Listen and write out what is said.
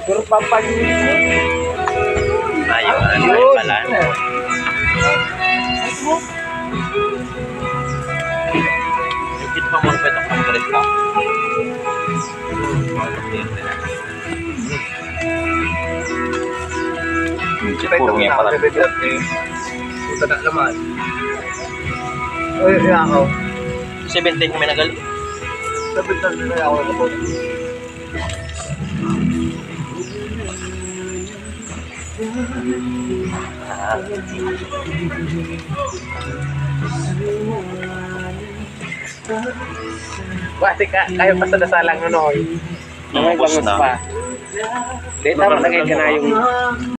Pero pampagin ko. Ayaw, ano pala. Ikit pa mo pa itong pangkalit ka. Puro nga pala. Puta na naman. Uy, ako. 17 kami nagali. Sabit na rin ako na po. Bati ka, kayo pa sa dasalang ano. May bangus pa. Dito mo nagay ka na yung